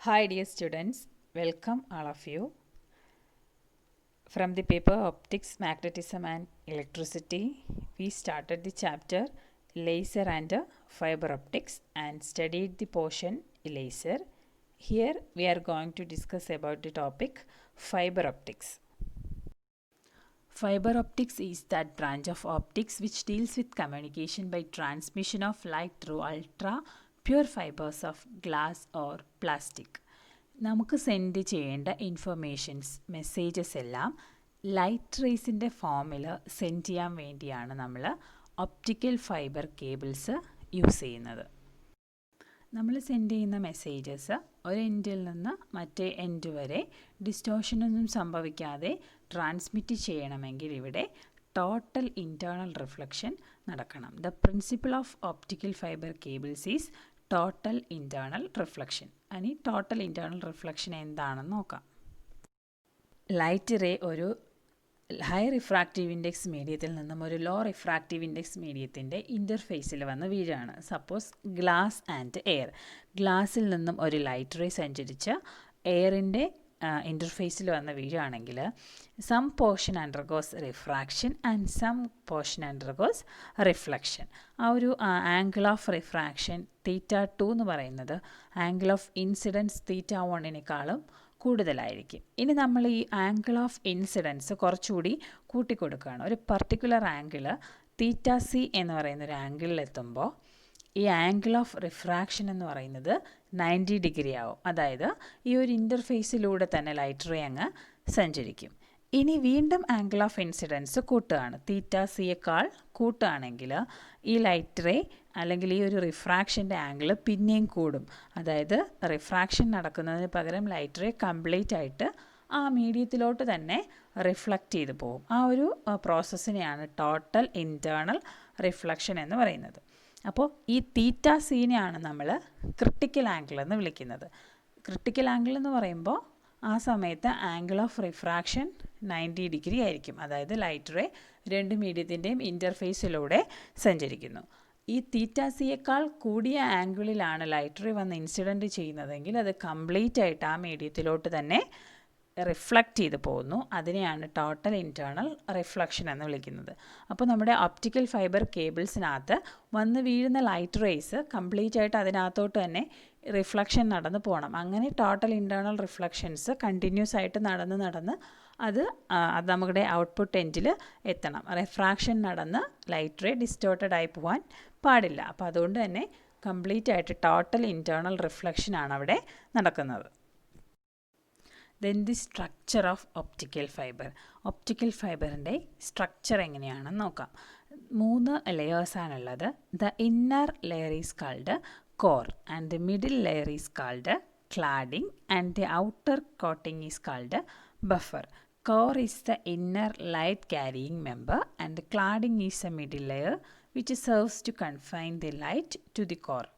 Hi dear students, welcome all of you. From the paper Optics, Magnetism and Electricity, we started the chapter Laser and Fiber Optics and studied the portion Laser. Here we are going to discuss about the topic Fiber Optics. Fiber optics is that branch of optics which deals with communication by transmission of light through ultra pure fibers of glass or plastic. നമുക്ക് send ചെയ്യേണ്ട informations messages എല്ലാം light റേസിൻ്റെ ഫോമിൽ send ചെയ്യാൻ വേണ്ടിയാണ് നമ്മൾ optical fibre cables use ചെയ്യുന്നത്. നമ്മൾ send ചെയ്യുന്ന മെസ്സേജസ് ഒരു എൻഡിൽ നിന്ന് മറ്റേ എൻഡ് വരെ ഡിസ്റ്റോഷനൊന്നും സംഭവിക്കാതെ ട്രാൻസ്മിറ്റ് ചെയ്യണമെങ്കിൽ ഇവിടെ ടോട്ടൽ ഇൻറ്റേർണൽ റിഫ്ലക്ഷൻ നടക്കണം. The principle of optical fibre cables is total internal reflection. ഇനി ടോട്ടൽ ഇൻറ്റേർണൽ റിഫ്ലക്ഷൻ എന്താണെന്ന് നോക്കാം. ലൈറ്റ് റേ ഒരു ഹൈ റിഫ്രാക്റ്റീവ് ഇൻഡെക്സ് മീഡിയത്തിൽ നിന്നും ഒരു ലോ റിഫ്രാക്റ്റീവ് ഇൻഡെക്സ് മീഡിയത്തിൻ്റെ ഇൻ്റർഫേസിൽ വന്ന് വീഴാണ്. Suppose glass and air. ഗ്ലാസ്സിൽ നിന്നും ഒരു ലൈറ്റ് റേ സഞ്ചരിച്ച് എയറിൻ്റെ ഇൻ്റർഫേസിൽ വന്ന് വീഴുകയാണെങ്കിൽ some portion undergoes refraction and some portion undergoes reflection. ആ ഒരു ആംഗിൾ ഓഫ് റിഫ്രാക്ഷൻ θ2 എന്ന് പറയുന്നത് ആംഗിൾ ഓഫ് ഇൻസിഡൻസ് θ1 കൂടുതലായിരിക്കും. ഇനി നമ്മൾ ഈ ആംഗിൾ ഓഫ് ഇൻസിഡൻസ് കുറച്ചുകൂടി കൂട്ടിക്കൊടുക്കുകയാണ്. ഒരു പർട്ടിക്കുലർ ആംഗിൾ θc എന്ന് പറയുന്ന ഒരു ആംഗിളിലെത്തുമ്പോൾ ഈ ആംഗിൾ ഓഫ് റിഫ്രാക്ഷൻ എന്ന് പറയുന്നത് 90 ഡിഗ്രി ആവും. അതായത് ഈ ഒരു ഇൻ്റർഫേസിലൂടെ തന്നെ ലൈറ്റ് റേ അങ്ങ് സഞ്ചരിക്കും. ഇനി വീണ്ടും ആംഗിൾ ഓഫ് ഇൻസിഡൻസ് കൂട്ടുകയാണ്. θcയേക്കാൾ കൂട്ടുകയാണെങ്കിൽ ഈ ലൈറ്റ് റേ അല്ലെങ്കിൽ ഈ ഒരു റിഫ്രാക്ഷൻ്റെ ആംഗിൾ പിന്നെയും കൂടും. അതായത് റിഫ്രാക്ഷൻ നടക്കുന്നതിന് പകരം ലൈറ്റ് റേ കംപ്ലീറ്റ് ആയിട്ട് ആ മീഡിയത്തിലോട്ട് തന്നെ റിഫ്ലക്റ്റ് ചെയ്ത് പോകും. ആ ഒരു പ്രോസസ്സിനെയാണ് ടോട്ടൽ ഇൻറ്റേർണൽ റിഫ്ലക്ഷൻ എന്ന് പറയുന്നത്. അപ്പോൾ ഈ θcനെയാണ് നമ്മൾ ക്രിട്ടിക്കൽ ആംഗിൾ എന്ന് വിളിക്കുന്നത്. ക്രിട്ടിക്കൽ ആംഗിൾ എന്ന് പറയുമ്പോൾ ആ സമയത്ത് ആംഗിൾ ഓഫ് റിഫ്രാക്ഷൻ 90 ഡിഗ്രി ആയിരിക്കും. അതായത് ലൈറ്റ് റേ രണ്ട് മീഡിയത്തിൻ്റെയും ഇൻ്റർഫേസിലൂടെ സഞ്ചരിക്കുന്നു. ഈ θcയേക്കാൾ കൂടിയ ആംഗിളിലാണ് ലൈറ്റ് റേ വന്ന് ഇൻസിഡൻറ്റ് ചെയ്യുന്നതെങ്കിൽ അത് കംപ്ലീറ്റ് ആയിട്ട് ആ മീഡിയത്തിലോട്ട് തന്നെ റിഫ്ലക്റ്റ് ചെയ്ത് പോകുന്നു. അതിനെയാണ് ടോട്ടൽ ഇൻറ്റേർണൽ റിഫ്ലക്ഷൻ എന്ന് വിളിക്കുന്നത്. അപ്പോൾ നമ്മുടെ ഒപ്റ്റിക്കൽ ഫൈബർ കേബിൾസിനകത്ത് വന്ന് വീഴുന്ന ലൈറ്റ് റേസ് കംപ്ലീറ്റ് ആയിട്ട് അതിനകത്തോട്ട് തന്നെ റിഫ്ലക്ഷൻ നടന്ന് പോകണം. അങ്ങനെ ടോട്ടൽ ഇൻറ്റേർണൽ റിഫ്ലക്ഷൻസ് കണ്ടിന്യൂസ് ആയിട്ട് നടന്ന് അത് നമ്മുടെ ഔട്ട്പുട്ട് എൻഡിൽ എത്തണം. റിഫ്രാക്ഷൻ നടന്ന് ലൈറ്റ് റേ ഡിസ്റ്റോർട്ടഡ് ആയി പോകാൻ പാടില്ല. അപ്പോൾ അതുകൊണ്ട് തന്നെ കംപ്ലീറ്റ് ആയിട്ട് ടോട്ടൽ ഇൻറ്റേർണൽ റിഫ്ലക്ഷനാണ് അവിടെ നടക്കുന്നത്. Then the structure of optical fibre. ഒപ്റ്റിക്കൽ ഫൈബറിൻ്റെ സ്ട്രക്ചർ എങ്ങനെയാണെന്ന് നോക്കാം. 3 ലെയേഴ്സാണുള്ളത്. The inner layer is called core and the middle layer is called cladding and the outer coating is called buffer. Core is the inner light carrying member and the cladding is a middle layer which serves to confine the light to the core.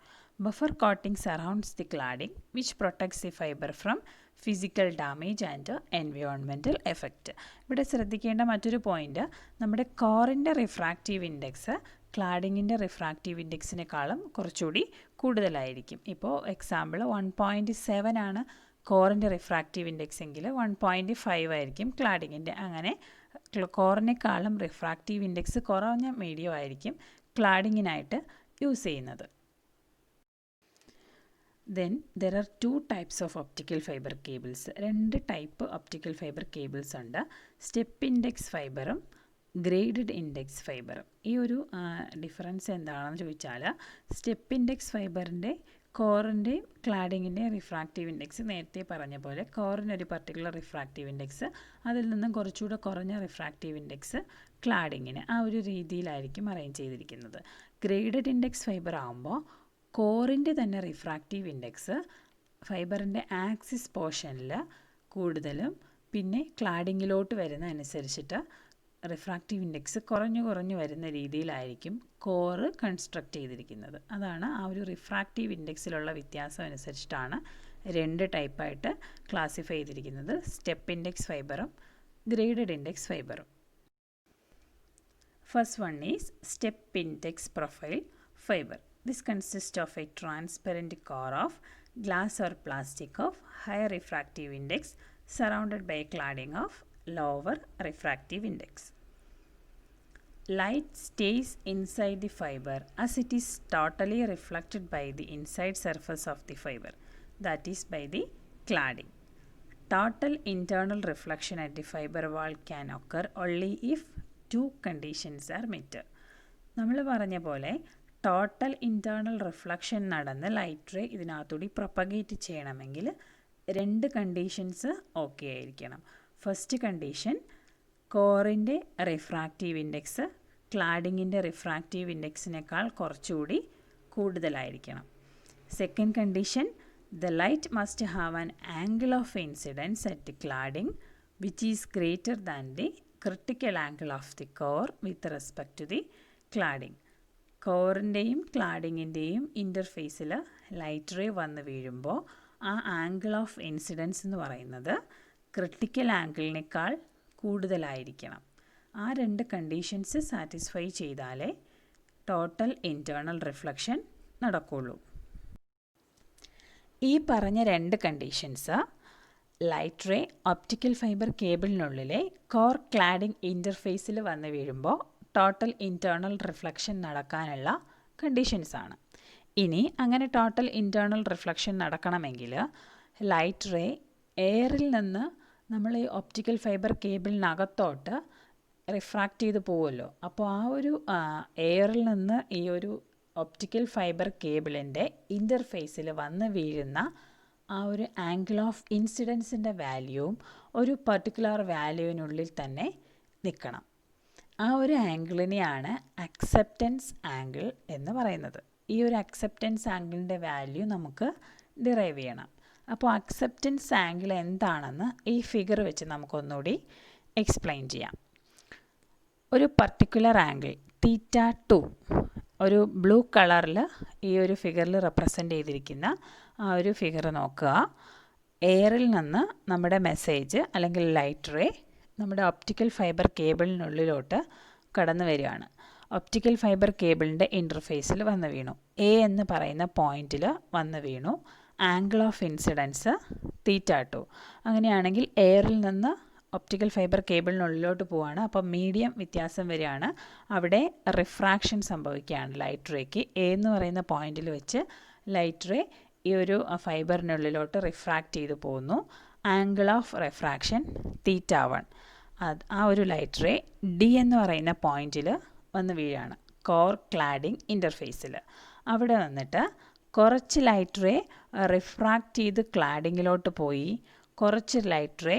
Buffer coating surrounds the cladding which protects the fiber from physical damage and environmental effect. ഇവിടെ ശ്രദ്ധിക്കേണ്ട മറ്റൊരു point, നമ്മുടെ കോറിൻ്റെ refractive index ക്ലാഡിങ്ങിൻ്റെ refractive ഇൻഡെക്സിനേക്കാളും കുറച്ചുകൂടി കൂടുതലായിരിക്കും. ഇപ്പോൾ example 1.7 ആണ് കോറിൻ്റെ refractive index എങ്കിൽ 1.5 ആയിരിക്കും ക്ലാഡിങ്ങിൻ്റെ. അങ്ങനെ കോറിനേക്കാളും റിഫ്രാക്റ്റീവ് ഇൻഡെക്സ് കുറഞ്ഞ മീഡിയം ആയിരിക്കും ക്ലാഡിങ്ങിനായിട്ട് യൂസ് ചെയ്യുന്നത്. Then there are 2 types of optical fiber cables. 2 type optical fibre cables ഉണ്ട്. സ്റ്റെപ്പ് ഇൻഡെക്സ് ഫൈബറും ഗ്രേഡഡ് ഇൻഡെക്സ് ഫൈബറും. ഈ ഒരു ഡിഫറൻസ് എന്താണെന്ന് ചോദിച്ചാൽ സ്റ്റെപ്പ് ഇൻഡെക്സ് ഫൈബറിൻ്റെ കോറിൻ്റെയും ക്ലാഡിങ്ങിൻ്റെയും റിഫ്രാക്റ്റീവ് ഇൻഡെക്സ് നേരത്തെ പറഞ്ഞ പോലെ കോറിനൊരു പർട്ടിക്കുലർ റിഫ്രാക്റ്റീവ് ഇൻഡെക്സ്, അതിൽ നിന്നും കുറച്ചുകൂടെ കുറഞ്ഞ റിഫ്രാക്റ്റീവ് ഇൻഡെക്സ് ക്ലാഡിങ്ങിന്. ആ ഒരു രീതിയിലായിരിക്കും അറേഞ്ച് ചെയ്തിരിക്കുന്നത്. ഗ്രേഡഡ് ഇൻഡെക്സ് ഫൈബർ ആകുമ്പോൾ കോറിൻ്റെ തന്നെ റിഫ്രാക്റ്റീവ് ഇൻഡെക്സ് ഫൈബറിൻ്റെ ആക്സിസ് പോർഷനിൽ കൂടുതലും പിന്നെ ക്ലാഡിങ്ങിലോട്ട് വരുന്ന അനുസരിച്ചിട്ട് റിഫ്രാക്റ്റീവ് ഇൻഡെക്സ് കുറഞ്ഞു വരുന്ന രീതിയിലായിരിക്കും കോറ് കൺസ്ട്രക്റ്റ് ചെയ്തിരിക്കുന്നത്. അതാണ് ആ ഒരു റിഫ്രാക്റ്റീവ് ഇൻഡെക്സിലുള്ള വ്യത്യാസം അനുസരിച്ചിട്ടാണ് 2 ടൈപ്പായിട്ട് ക്ലാസിഫൈ ചെയ്തിരിക്കുന്നത്. സ്റ്റെപ്പ് ഇൻഡെക്സ് ഫൈബറും ഗ്രേഡഡ് ഇൻഡെക്സ് ഫൈബറും. First one is step index profile fiber. This consists of a transparent core of glass or plastic of higher refractive index surrounded by a cladding of lower refractive index. Light stays inside the fiber as it is totally reflected by the inside surface of the fiber, that is by the cladding. Total internal reflection at the fiber wall can occur only if two conditions are met. നമ്മൾ പറഞ്ഞ പോലെ total internal reflection നടന്ന് light ray ഇതിനകത്തൂടി propagate ചെയ്യണമെങ്കിൽ രണ്ട് conditions okay ആയിരിക്കണം. First condition, കോറിൻ്റെ refractive index ക്ലാഡിങ്ങിൻ്റെ റിഫ്രാക്റ്റീവ് ഇൻഡെക്സിനേക്കാൾ കുറച്ചുകൂടി കൂടുതലായിരിക്കണം. Second condition, the light must have an angle of incidence at the cladding which is greater than the critical angle of the core with respect to the cladding. കോറിൻ്റെയും ക്ലാഡിങ്ങിൻ്റെയും ഇൻ്റർഫേസിൽ light ray വന്ന് വീഴുമ്പോൾ ആ angle of incidents എന്ന് പറയുന്നത് critical ആംഗിളിനേക്കാൾ കൂടുതലായിരിക്കണം. ആ രണ്ട് കണ്ടീഷൻസ് സാറ്റിസ്ഫൈ ചെയ്താലേ ടോട്ടൽ ഇൻറ്റേർണൽ റിഫ്ലക്ഷൻ നടക്കുകയുള്ളൂ. ഈ പറഞ്ഞ രണ്ട് conditions light ray optical fibre കേബിളിനുള്ളിലെ കോർ ക്ലാഡിംഗ് ഇൻ്റർഫേസിൽ വന്ന് വീഴുമ്പോൾ ടോട്ടൽ ഇൻറ്റേർണൽ റിഫ്ലക്ഷൻ നടക്കാനുള്ള കണ്ടീഷൻസാണ്. ഇനി അങ്ങനെ ടോട്ടൽ ഇൻറ്റേർണൽ റിഫ്ലക്ഷൻ നടക്കണമെങ്കിൽ ലൈറ്റ് റേ എയറിൽ നിന്ന് നമ്മൾ ഈ ഒപ്റ്റിക്കൽ ഫൈബർ കേബിളിനകത്തോട്ട് റിഫ്രാക്റ്റ് ചെയ്ത് പോവുമല്ലോ. അപ്പോൾ ആ ഒരു എയറിൽ നിന്ന് ഈ ഒരു ഒപ്റ്റിക്കൽ ഫൈബർ കേബിളിൻ്റെ ഇൻ്റർഫേസിൽ വന്ന് വീഴുന്ന ആ ഒരു ആംഗിൾ ഓഫ് ഇൻസിഡൻസിൻ്റെ വാല്യൂവും ഒരു പർട്ടിക്കുലർ വാല്യൂവിനുള്ളിൽ തന്നെ നിൽക്കണം. ആ ഒരു ആംഗിളിനെയാണ് അക്സെപ്റ്റൻസ് ആംഗിൾ എന്ന് പറയുന്നത്. ഈ ഒരു അക്സെപ്റ്റൻസ് ആംഗിളിൻ്റെ വാല്യൂ നമുക്ക് ഡിറൈവ് ചെയ്യണം. അപ്പോൾ അക്സെപ്റ്റൻസ് ആംഗിൾ എന്താണെന്ന് ഈ ഫിഗർ വെച്ച് നമുക്കൊന്നുകൂടി എക്സ്പ്ലെയിൻ ചെയ്യാം. ഒരു പർട്ടിക്കുലർ ആംഗിൾ θ2 ഒരു ബ്ലൂ കളറിൽ ഈ ഒരു ഫിഗറിൽ റെപ്രസെൻ്റ് ചെയ്തിരിക്കുന്ന ആ ഒരു ഫിഗർ നോക്കുക. എയറിൽ നിന്ന് നമ്മുടെ മെസ്സേജ് അല്ലെങ്കിൽ ലൈറ്റ് റേ നമ്മുടെ ഒപ്റ്റിക്കൽ ഫൈബർ കേബിളിനുള്ളിലോട്ട് കടന്നു വരികയാണ്. ഒപ്റ്റിക്കൽ ഫൈബർ കേബിളിൻ്റെ ഇൻ്റർഫേസിൽ വന്ന് വീണു. എ എന്ന് പറയുന്ന പോയിന്റിൽ വന്ന് വീണു. Angle of incidence θ2. അങ്ങനെയാണെങ്കിൽ എയറിൽ നിന്ന് ഒപ്റ്റിക്കൽ ഫൈബർ കേബിളിനുള്ളിലോട്ട് പോവുകയാണ്. അപ്പം മീഡിയം വ്യത്യാസം വരികയാണ്. അവിടെ റിഫ്രാക്ഷൻ സംഭവിക്കുകയാണ് ലൈറ്റ് റേക്ക്. എ എന്ന് പറയുന്ന പോയിന്റിൽ വെച്ച് ലൈറ്റ് റേ ഈ ഒരു ഫൈബറിനുള്ളിലോട്ട് റിഫ്രാക്റ്റ് ചെയ്ത് പോകുന്നു. Angle of refraction θ1. ആ ഒരു ലൈറ്റ് റേ ഡി എന്ന് പറയുന്ന പോയിന്റിൽ വന്ന് വീഴാണ് കോർ ക്ലാഡിംഗ് ഇൻ്റർഫേസിൽ. അവിടെ വന്നിട്ട് കുറച്ച് ലൈറ്റ് റേ റിഫ്രാക്റ്റ് ചെയ്ത് ക്ലാഡിങ്ങിലോട്ട് പോയി, കുറച്ച് ലൈറ്റ് റേ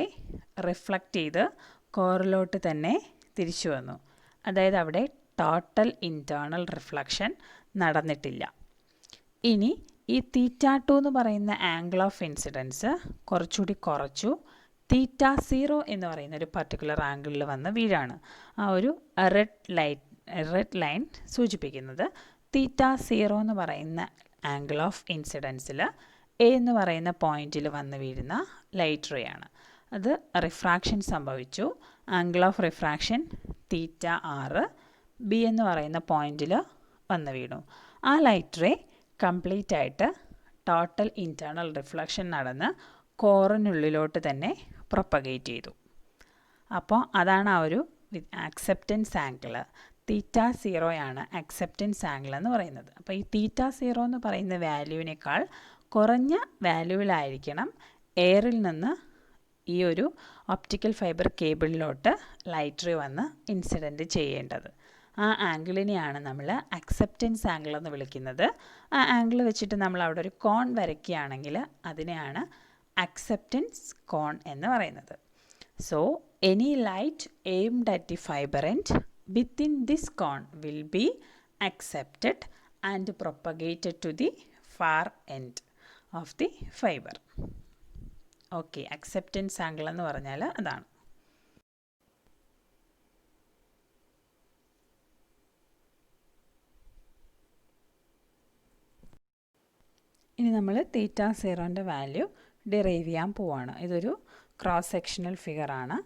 റിഫ്ലക്റ്റ് ചെയ്ത് കോറിലോട്ട് തന്നെ തിരിച്ചു വന്നു. അതായത് അവിടെ ടോട്ടൽ ഇൻറ്റേർണൽ റിഫ്ലക്ഷൻ നടന്നിട്ടില്ല. ഇനി ഈ θ2 എന്ന് പറയുന്ന ആംഗിൾ ഓഫ് ഇൻസിഡൻസ് കുറച്ചുകൂടി കുറച്ചു. θ0 എന്ന് പറയുന്ന ഒരു പർട്ടിക്കുലർ ആംഗിളിൽ വന്ന് വീഴാണ്. ആ ഒരു റെഡ് ലൈൻ സൂചിപ്പിക്കുന്നത് θ0 എന്ന് പറയുന്ന ആംഗിൾ ഓഫ് ഇൻസിഡൻസിൽ എ എന്ന് പറയുന്ന പോയിന്റിൽ വന്ന് വീഴുന്ന ലൈറ്റ് റേ ആണ്. അത് റിഫ്രാക്ഷൻ സംഭവിച്ചു. ആംഗിൾ ഓഫ് റിഫ്രാക്ഷൻ θ6 ബി എന്ന് പറയുന്ന പോയിന്റിൽ വന്ന് വീണു. ആ ലൈറ്റ് റേ കംപ്ലീറ്റ് ആയിട്ട് ടോട്ടൽ ഇൻറ്റേർണൽ റിഫ്ലക്ഷൻ നടന്ന് കോറിനുള്ളിലോട്ട് തന്നെ പ്രൊപ്പഗേറ്റ് ചെയ്തു. അപ്പോൾ അതാണ് ആ ഒരു അക്സെപ്റ്റൻസ് ആംഗിൾ. θ0 ആണ് അക്സെപ്റ്റൻസ് ആംഗിൾ എന്ന് പറയുന്നത്. അപ്പോൾ ഈ θ0 എന്ന് പറയുന്ന വാല്യൂവിനേക്കാൾ കുറഞ്ഞ വാല്യൂവിലായിരിക്കണം എയറിൽ നിന്ന് ഈ ഒരു ഒപ്റ്റിക്കൽ ഫൈബർ കേബിളിലോട്ട് ലൈറ്റ് റേ വന്ന് ഇൻസിഡൻറ്റ് ചെയ്യേണ്ടത്. ആ ആംഗിളിനെയാണ് നമ്മൾ അക്സെപ്റ്റൻസ് ആംഗിൾ എന്ന് വിളിക്കുന്നത്. ആ ആംഗിൾ വെച്ചിട്ട് നമ്മൾ അവിടെ ഒരു കോൺ വരയ്ക്കുകയാണെങ്കിൽ അതിനെയാണ് അക്സെപ്റ്റൻസ് കോൺ എന്ന് പറയുന്നത്. So any light aimed at the fibre end within this cone will be accepted and propagated to the far end of the fiber. Okay, acceptance angle എന്ന് പറഞ്ഞാൽ അതാണ്. ഇനി നമ്മൾ θ0ൻ്റെ വാല്യൂ ഡിറൈവ് ചെയ്യാൻ പോവാണ്. ഇതൊരു ക്രോസ് സെക്ഷണൽ ഫിഗറാണ്.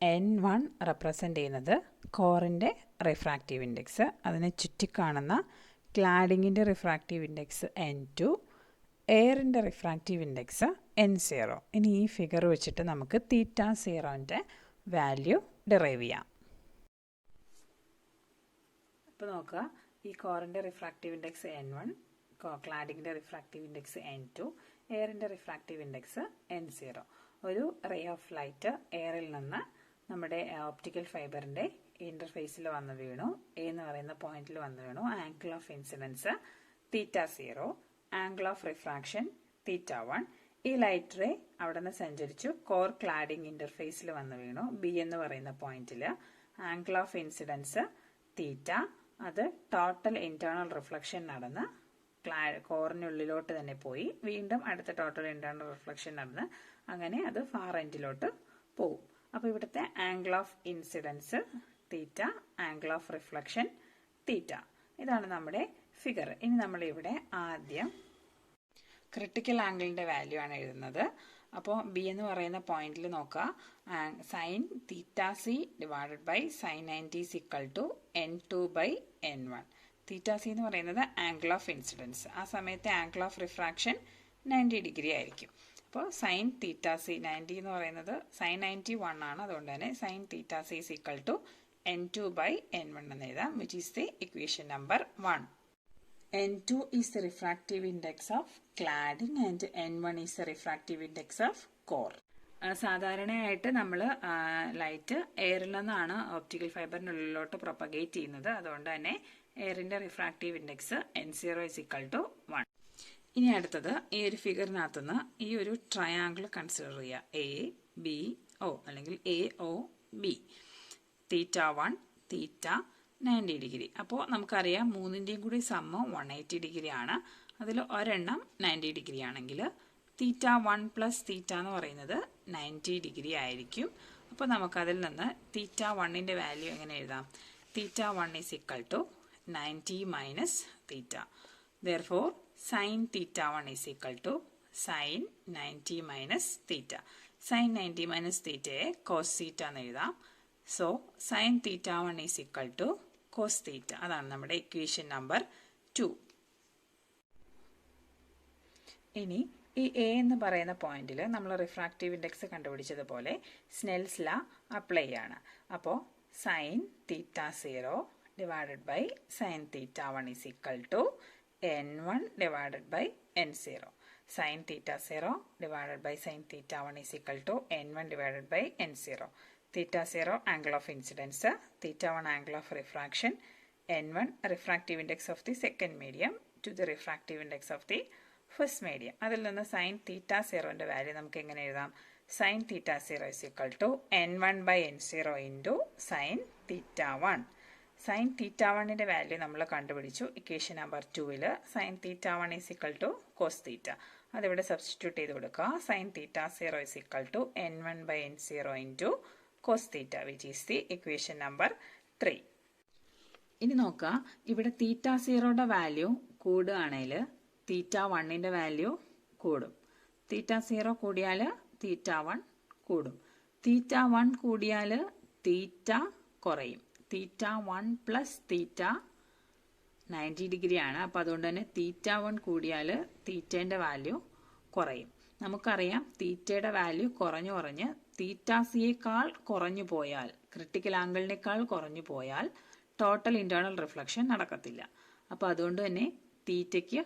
N1 റെപ്രസെൻ്റ് ചെയ്യുന്നത് കോറിൻ്റെ refractive index, അതിനെ ചുറ്റിക്കാണുന്ന ക്ലാഡിങ്ങിൻ്റെ റിഫ്രാക്റ്റീവ് ഇൻഡെക്സ് N2, എയറിൻ്റെ റിഫ്രാക്റ്റീവ് ഇൻഡെക്സ് N0. ഇനി ഈ ഫിഗർ വെച്ചിട്ട് നമുക്ക് തീറ്റ സീറോൻ്റെ വാല്യൂ ഡിറൈവ് ചെയ്യാം. അപ്പോൾ നോക്കുക, ഈ കോറിൻ്റെ റിഫ്രാക്റ്റീവ് ഇൻഡെക്സ് N1, ക്ലാഡിങ്ങിൻ്റെ റിഫ്രാക്റ്റീവ് ഇൻഡെക്സ് N2, എയറിൻ്റെ റിഫ്രാക്റ്റീവ് ഇൻഡെക്സ് N0. ഒരു റേ ഓഫ് ലൈറ്റ് എയറിൽ നിന്ന് നമ്മുടെ ഓപ്റ്റിക്കൽ ഫൈബറിൻ്റെ ഇൻ്റർഫേസിൽ വന്ന് വീണു, എ എന്ന് പറയുന്ന പോയിന്റിൽ വന്ന് വീണു. Angle of incidence θ0, angle of refraction θ1. ഈ ലൈറ്റ് റേ അവിടെ നിന്ന് സഞ്ചരിച്ചു കോർ ക്ലാഡിംഗ് ഇൻ്റർഫേസിൽ വന്ന് വീണു, ബി എന്ന് പറയുന്ന പോയിന്റിൽ. ആംഗിൾ ഓഫ് ഇൻസിഡൻസ് θ, അത് ടോട്ടൽ ഇന്റേണൽ റിഫ്ലക്ഷൻ നടന്ന് കോറിനുള്ളിലോട്ട് തന്നെ പോയി, വീണ്ടും അടുത്ത ടോട്ടൽ ഇന്റേണൽ റിഫ്ലക്ഷൻ നടന്ന് അങ്ങനെ അത് ഫാർ എൻഡിലോട്ട് പോകും. അപ്പോൾ ഇവിടുത്തെ angle of incidence θ, angle of reflection θ. ഇതാണ് നമ്മുടെ ഫിഗർ. ഇനി നമ്മളിവിടെ ആദ്യം ക്രിട്ടിക്കൽ ആംഗിളിൻ്റെ വാല്യൂ ആണ് എഴുതുന്നത്. അപ്പോൾ ബി എന്ന് പറയുന്ന പോയിന്റിൽ നോക്കുക, sine θc divided by sine 90 is equal to N2/N1. θc എന്ന് പറയുന്നത് ആംഗിൾ ഓഫ് ഇൻസിഡൻസ്. ആ സമയത്തെ ആംഗിൾ ഓഫ് റിഫ്രാക്ഷൻ 90 ഡിഗ്രി ആയിരിക്കും. അപ്പോൾ സൈൻ θc 90 എന്ന് പറയുന്നത് സൈൻ 91 ആണ്, അതുകൊണ്ട് തന്നെ sign θc is equal to N2/N1 എന്ന് എഴുതാം, which is the equation number 1. N2 is the refractive index of cladding and N1 is the refractive index of core. സാധാരണയായിട്ട് നമ്മൾ ലൈറ്റ് എയറിൽ നിന്നാണ് ഓപ്റ്റിക്കൽ ഫൈബറിനുള്ളിലോട്ട് പ്രൊപ്പഗേറ്റ് ചെയ്യുന്നത്, അതുകൊണ്ട് തന്നെ എയറിൻ്റെ refractive index N0 is equal to 1. ഇനി അടുത്തത് ഈ ഒരു ഫിഗറിനകത്തുനിന്ന് ഈ ഒരു ട്രയാങ്കിൾ കൺസിഡർ ചെയ്യുക, ABO അല്ലെങ്കിൽ AOB. θ1 θ 90 ഡിഗ്രി. അപ്പോൾ നമുക്കറിയാം മൂന്നിൻ്റെയും കൂടി സമ്മ് 180 ഡിഗ്രി ആണ്. അതിൽ ഒരെണ്ണം 90 ഡിഗ്രി ആണെങ്കിൽ θ1 പ്ലസ് θ എന്ന് പറയുന്നത് 90 ഡിഗ്രി ആയിരിക്കും. അപ്പോൾ നമുക്കതിൽ നിന്ന് θ1ൻ്റെ വാല്യൂ എങ്ങനെ എഴുതാം? θ1 is equal to 90 minus θ. Therefore sine θ1 is equal to sine 90 minus θ. Sine 90 minus θയെ കോസ് θ എന്ന് എഴുതാം. So sine θ1 is equal to cos θ. അതാണ് നമ്മുടെ ഇക്വേഷൻ നമ്പർ 2. ഇനി ഈ എ എന്ന് പറയുന്ന പോയിന്റിൽ നമ്മൾ റിഫ്രാക്റ്റീവ് ഇൻഡെക്സ് കണ്ടുപിടിച്ചതുപോലെ സ്നെൽസ് ലാ അപ്ലൈ ചെയ്യാണ്. അപ്പോൾ sine θ0 divided by sine θ1 is equal to N1 divided by N0. Sine θ0 divided by sine θ1 is equal to N1 divided by N0. θ0 angle of incidence, θ1 angle of refraction, N1 refractive index of the second medium to the refractive index of the first medium. അതിൽ നിന്ന് sign θ0ൻ്റെ value നമുക്ക് എങ്ങനെ എഴുതാം? Sine θ0 is equal to N1/N0 into sine θ1. Sine θ1ൻ്റെ value നമ്മൾ കണ്ടുപിടിച്ചു equation number 2ൽ. Sine θ1 is equal to cos θ. അതിവിടെ സബ്സ്റ്റിറ്റ്യൂട്ട് ചെയ്ത് കൊടുക്കുക. Sine θ0 is equal to N1/N0 into cos θ, which is the equation number 3. ഇനി നോക്കുക, ഇവിടെ θ0യുടെ വാല്യൂ കൂടുകയാണെങ്കിൽ θ1ൻ്റെ വാല്യൂ കൂടും. θ0 കൂടിയാൽ θ1 കൂടും. θ1 കൂടിയാൽ θ കുറയും. θ1 പ്ലസ് θ 90 ഡിഗ്രി ആണ്. അപ്പോൾ അതുകൊണ്ട് തന്നെ θ1 കൂടിയാൽ θൻ്റെ വാല്യൂ കുറയും. നമുക്കറിയാം തീറ്റയുടെ വാല്യൂ കുറഞ്ഞു കുറഞ്ഞ് θcയേക്കാൾ കുറഞ്ഞു പോയാൽ, ക്രിട്ടിക്കൽ ആംഗിളിനേക്കാൾ കുറഞ്ഞു പോയാൽ ടോട്ടൽ ഇന്റേണൽ റിഫ്ലക്ഷൻ നടക്കത്തില്ല. അപ്പോൾ അതുകൊണ്ട് തന്നെ തീറ്റയ്ക്ക്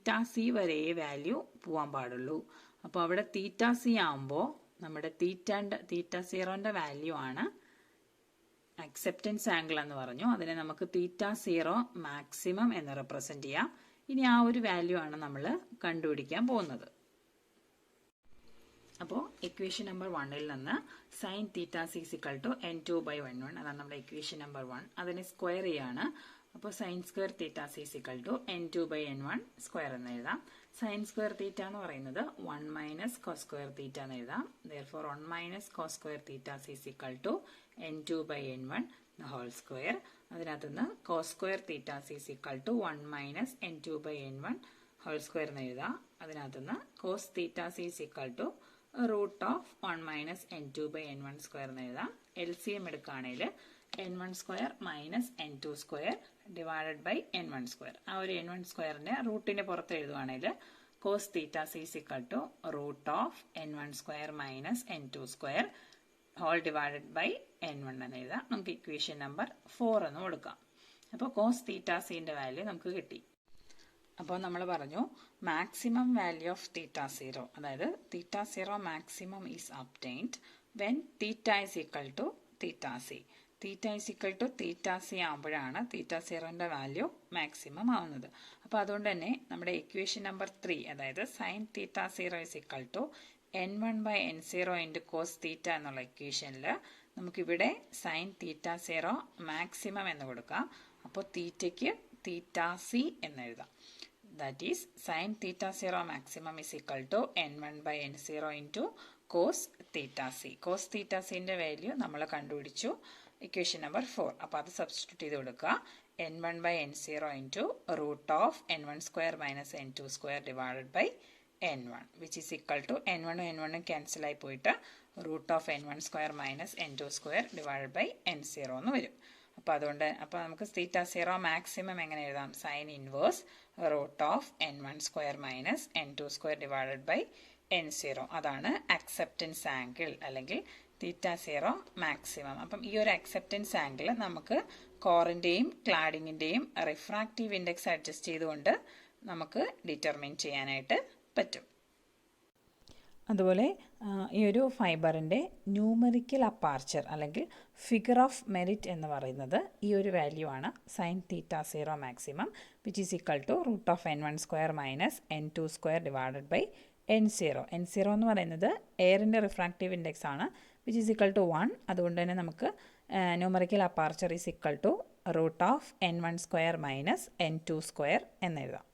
θc വരെ വാല്യൂ പോകാൻ പാടുള്ളൂ. അപ്പോൾ അവിടെ θc ആകുമ്പോൾ നമ്മുടെ θ0ൻ്റെ വാല്യൂ ആണ് അക്സെപ്റ്റൻസ് ആംഗിൾ എന്ന് പറഞ്ഞു. അതിനെ നമുക്ക് θ0 മാക്സിമം എന്ന് റെപ്രസെന്റ് ചെയ്യാം. ഇനി ആ ഒരു വാല്യൂ ആണ് നമ്മൾ കണ്ടുപിടിക്കാൻ പോകുന്നത്. അപ്പോൾ ഇക്വേഷൻ നമ്പർ 1ൽ നിന്ന് sign θc is equal to N2/N1, അതാണ് നമ്മുടെ ഇക്വേഷൻ നമ്പർ 1. അതിനെ സ്ക്വയർ ചെയ്യാണ്. അപ്പോൾ sine square θc is equal to N2/N1 square എന്ന് എഴുതാം. സൈൻ സ്ക്വയർ θ എന്ന് പറയുന്നത് 1 മൈനസ് കോസ് സ്ക്വയർ θ എന്ന് എഴുതാം. Therefore 1 minus cos square θc is equal to N2/N1 whole square. അതിനകത്തുനിന്ന് cos square θc is equal to 1 minus N2/N1 whole square എന്ന് എഴുതാം. അതിനകത്തുനിന്ന് cos θc is equal to root of 1 minus N2/N1 square എന്ന് എഴുതാം. LCM എടുക്കുകയാണെങ്കിൽ N1 square minus N2 square divided by N1 square. ആ ഒരു N1 സ്ക്വയറിൻ്റെ റൂട്ടിൻ്റെ പുറത്ത് എഴുതുകയാണെങ്കിൽ cos theta C is equal to root of n1 square minus n2 square whole divided by n1 എന്ന് എഴുതാം. നമുക്ക് ഇക്വേഷൻ നമ്പർ 4 എന്ന് കൊടുക്കാം. അപ്പോൾ കോസ് തീറ്റ സിന്റെ വാല്യൂ നമുക്ക് കിട്ടി. അപ്പോൾ നമ്മൾ പറഞ്ഞു maximum value of theta zero, അതായത് theta zero maximum is obtained when theta is equal to theta C. Theta is equal to theta C ആകുമ്പോഴാണ് തീറ്റ സീറോൻ്റെ വാല്യൂ മാക്സിമം ആവുന്നത്. അപ്പോൾ അതുകൊണ്ട് തന്നെ നമ്മുടെ ഇക്വേഷൻ നമ്പർ 3, അതായത് sine theta zero is equal to n1 by n0 into cos theta എന്നുള്ള ഇക്വേഷനിൽ നമുക്കിവിടെ സൈൻ തീറ്റ സീറോ മാക്സിമം എന്ന് കൊടുക്കാം. അപ്പോൾ തീറ്റയ്ക്ക് തീറ്റ സി എന്നെഴുതാം. That is sin theta 0 maximum is equal to n1 by n0 into cos theta c. Cos theta c ന്റെ value നമ്മൾ കണ്ടുപിടിച്ചു ഇക്വേഷൻ നമ്പർ 4. അപ്പോൾ അത് സബ്സ്റ്റിറ്റ്യൂട്ട് ചെയ്ത് കൊടുക്കുക. n1 by n0 into root of n1 square minus n2 square divided by n1 which is equal to n1 n1 cancel ആയി പോയിട്ട് root of n1 square minus n2 square divided by n0 എന്ന് വരും. അപ്പോൾ നമുക്ക് തീറ്റ zero maximum എങ്ങനെ എഴുതാം? Sine inverse root of n1 square minus n2 square divided by n0. അതാണ് acceptance angle അല്ലെങ്കിൽ തീറ്റ സീറോ മാക്സിമം. അപ്പം ഈ ഒരു അക്സെപ്റ്റൻസ് ആംഗിൾ നമുക്ക് കോറിൻ്റെയും ക്ലാഡിങ്ങിൻ്റെയും റിഫ്രാക്റ്റീവ് ഇൻഡെക്സ് അഡ്ജസ്റ്റ് ചെയ്തുകൊണ്ട് നമുക്ക് ഡിറ്റർമിൻ ചെയ്യാനായിട്ട് പറ്റും. അതുപോലെ ഈ ഒരു ഫൈബറിൻ്റെ ന്യൂമറിക്കൽ അപ്പാർച്ചർ അല്ലെങ്കിൽ ഫിഗർ ഓഫ് മെറിറ്റ് എന്ന് പറയുന്നത് ഈ ഒരു വാല്യൂ ആണ്, sine theta zero maximum which is equal to root of n1 square minus n2 square divided by n0. n0 എന്ന് പറയുന്നത് എയറിൻ്റെ റിഫ്രാക്റ്റീവ് ഇൻഡെക്സ് ആണ് വിച്ച് ഈസ് ഈക്വൽ ടു 1. അതുകൊണ്ട് തന്നെ നമുക്ക് numerical aperture is equal to root of n1 square minus n2 square എന്നെഴുതാം.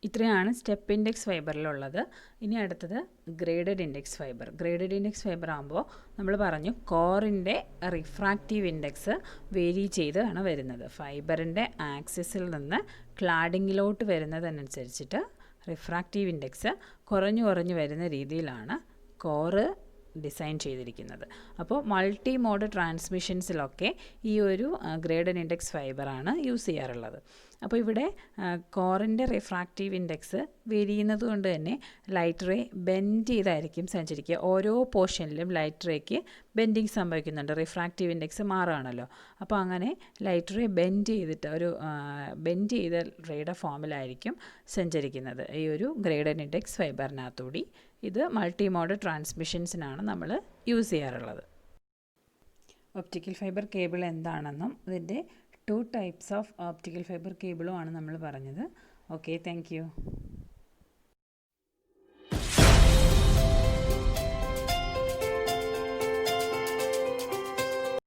ഇത്രയാണ് step index ഫൈബറിലുള്ളത്. ഇനി അടുത്തത് graded index fibre. Graded index fibre ആകുമ്പോൾ നമ്മൾ പറഞ്ഞു കോറിൻ്റെ റിഫ്രാക്റ്റീവ് ഇൻഡെക്സ് വേരി ചെയ്താണ് വരുന്നത്. ഫൈബറിൻ്റെ ആക്സിസിൽ നിന്ന് ക്ലാഡിങ്ങിലോട്ട് വരുന്നതിനനുസരിച്ചിട്ട് റിഫ്രാക്റ്റീവ് ഇൻഡെക്സ് കുറഞ്ഞു കുറഞ്ഞു വരുന്ന രീതിയിലാണ് കോറ് ഡിസൈൻ ചെയ്തിരിക്കുന്നത്. അപ്പോൾ മൾട്ടി മോഡ് ട്രാൻസ്മിഷൻസിലൊക്കെ ഈ ഒരു ഗ്രേഡഡ് ഇൻഡെക്സ് ഫൈബറാണ് യൂസ് ചെയ്യാറുള്ളത്. അപ്പോൾ ഇവിടെ കോറിൻ്റെ റിഫ്രാക്റ്റീവ് ഇൻഡെക്സ് വേരിയുന്നത് കൊണ്ട് തന്നെ ലൈറ്റ് റേ ബെൻഡ് ചെയ്തായിരിക്കും സഞ്ചരിക്കുക. ഓരോ പോർഷനിലും ലൈറ്റ് റേക്ക് ബെൻഡിങ് സംഭവിക്കുന്നുണ്ട്, റിഫ്രാക്റ്റീവ് ഇൻഡെക്സ് മാറുകയാണല്ലോ. അപ്പോൾ അങ്ങനെ ലൈറ്റ് റേ ബെൻഡ് ചെയ്തിട്ട് ഒരു ബെൻഡ് ചെയ്ത റേയുടെ ഫോമിലായിരിക്കും സഞ്ചരിക്കുന്നത് ഈ ഒരു ഗ്രേഡഡ് ഇൻഡെക്സ് ഫൈബറിനകത്തൂടി. ഇത് മൾട്ടി മോഡ് ട്രാൻസ്മിഷൻസിനാണ് നമ്മൾ യൂസ് ചെയ്യാറുള്ളത്. ഒപ്റ്റിക്കൽ ഫൈബർ കേബിൾ എന്താണെന്നും അതിൻ്റെ 2 ടൈപ്സ് ഓഫ് ഓപ്റ്റിക്കൽ ഫൈബർ കേബിളും ആണ് നമ്മൾ പറഞ്ഞത്. Okay, thank you.